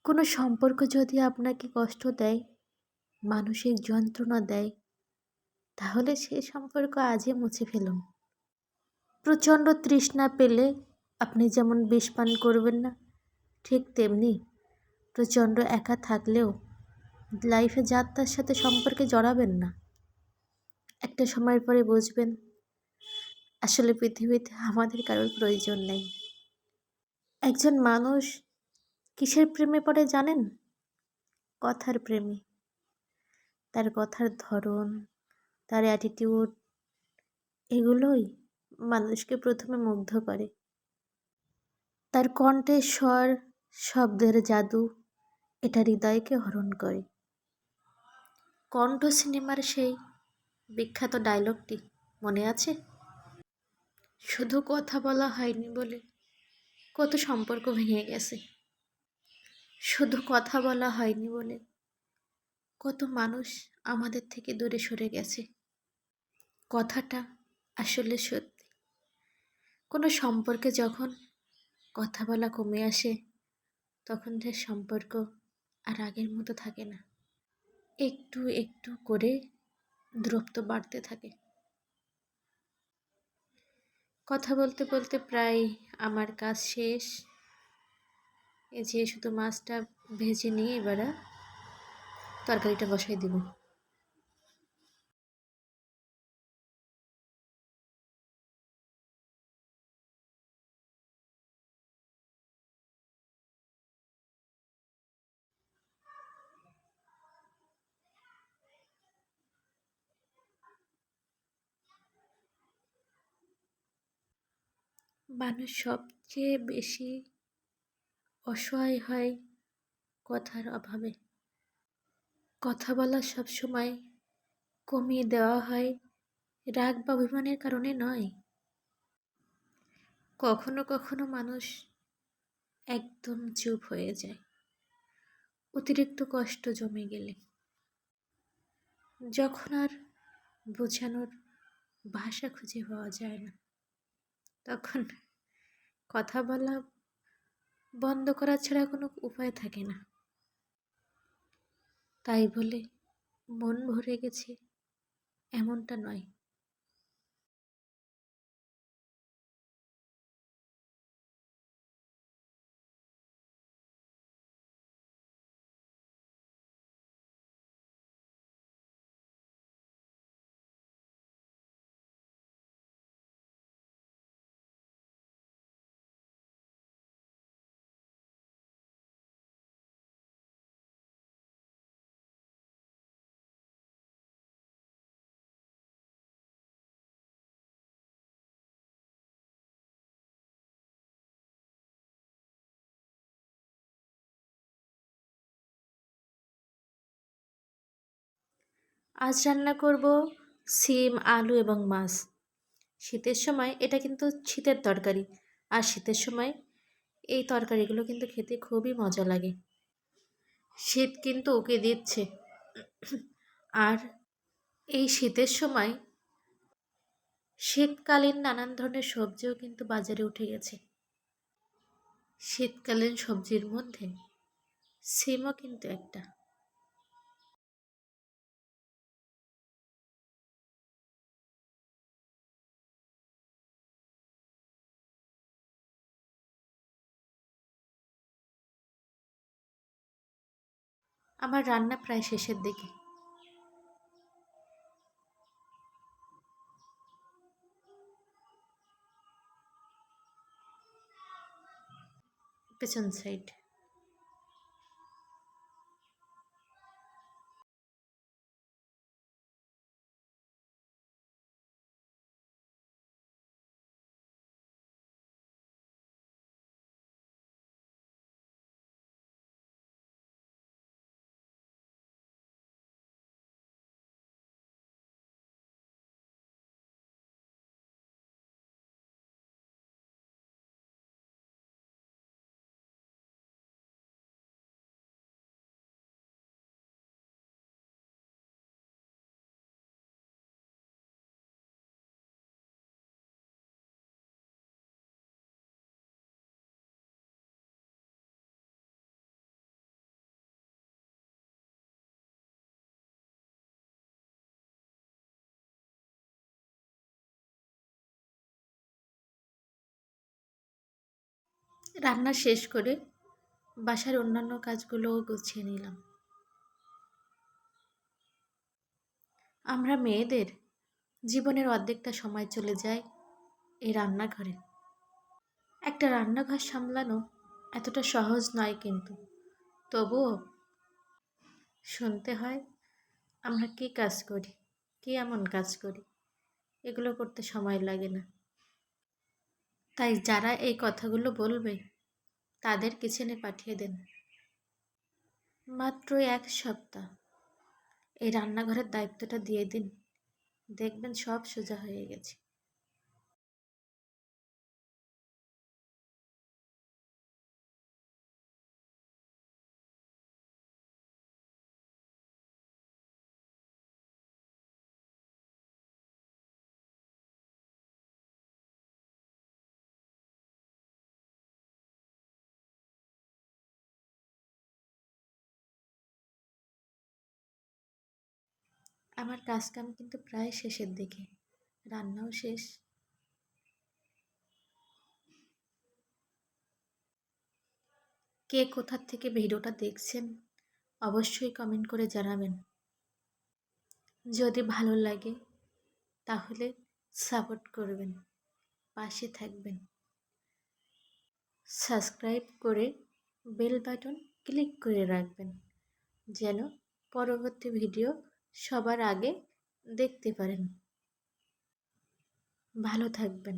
কোনো সম্পর্ক যদি আপনাকে কষ্ট দেয়, মানসিক যন্ত্রণা দেয়, তাহলে সেই সম্পর্ক আজই মুছে ফেলুন। প্রচণ্ড তৃষ্ণা পেলে আপনি যেমন বিষ পান করবেন না, ঠিক তেমনি প্রচণ্ড একা থাকলেও লাইফে যার তার সাথে সম্পর্কে জড়াবেন না। একটা সময়ের পরে বুঝবেন আসলে পৃথিবীতে আমাদের কারোর প্রয়োজন নেই। একজন মানুষ কিসের প্রেমে পড়ে জানেন? কথার প্রেমে। তার কথার ধরন, তার অ্যাটিটিউড, এগুলোই মানুষকে প্রথমে মুগ্ধ করে। তার কণ্ঠের স্বর, শব্দের জাদু, এটা হৃদয়কে হরণ করে। কণ্ঠ সিনেমার সেই বিখ্যাত ডায়লগটি মনে আছে? শুধু কথা বলা হয়নি বলে কত সম্পর্ক ভেঙে গেছে। শুধু কথা বলা হয়নি বলে কত মানুষ আমাদের থেকে দূরে সরে গেছে। কথাটা আসলে সত্যি। কোনো সম্পর্কে যখন কথা বলা কমে আসে, তখন সে সম্পর্ক আর আগের মতো থাকে না। একটু একটু করে দূরত্ব বাড়তে থাকে। কথা বলতে বলতে প্রায় আমার কাজ শেষ। এই যে শুধু মাছটা ভেজে নিয়ে এবারে তরকারিটা বসাই দিব। মানুষ সবচেয়ে বেশি অসহায় হয় কথার অভাবে। কথা বলা সবসময় কমিয়ে দেওয়া হয় রাগ বা অভিমানের কারণে নয়। কখনো কখনো মানুষ একদম চুপ হয়ে যায় অতিরিক্ত কষ্ট জমে গেলে। যখন আর বোঝানোর ভাষা খুঁজে পাওয়া যায় না, তখন কথা বলা বন্ধ করা ছাড়া কোনো উপায় থাকে না। তাই বলে মন ভরে গেছে এমনটা নয়। আজ রান্না করব সিম, আলু এবং মাছ। শীতের সময় এটা কিন্তু শীতের তরকারি, আর শীতের সময় এই তরকারিগুলো কিন্তু খেতে খুবই মজা লাগে। শীত কিন্তু উকি দিচ্ছে, আর এই শীতের সময় শীতকালীন নানান ধরনের সবজিও কিন্তু বাজারে উঠে গেছে। শীতকালীন সবজির মধ্যে সিমও কিন্তু একটা। আমার রান্না প্রায় শেষের দিকে। পেছন সাইড। রান্না শেষ করে বাসার অন্যান্য কাজগুলোও গুছিয়ে নিলাম। আমরা মেয়েদের জীবনের অর্ধেকটা সময় চলে যায় এই রান্নাঘরে। একটা রান্নাঘর সামলানো এতটা সহজ নয় কিন্তু, তবুও শুনতে হয় আমরা কী কাজ করি, কী এমন কাজ করি, এগুলো করতে সময় লাগে না। তাই যারা এই কথাগুলো বলবে তাদের কিচেনে পাঠিয়ে দেন। মাত্র 1 সপ্তাহ এই রান্নাঘরের দায়িত্বটা দিয়ে দিন, দেখবেন সব সোজা হয়ে গেছে। আমার কাজকাম কিন্তু প্রায় শেষের দিকে, রান্নাও শেষ। কে কোথা থেকে ভিডিওটা দেখছেন অবশ্যই কমেন্ট করে জানাবেন। যদি ভালো লাগে তাহলে সাপোর্ট করবেন, পাশে থাকবেন। সাবস্ক্রাইব করে বেল বাটন ক্লিক করে রাখবেন যেন পরবর্তী ভিডিও সবার আগে দেখতে পারেন। ভালো থাকবেন।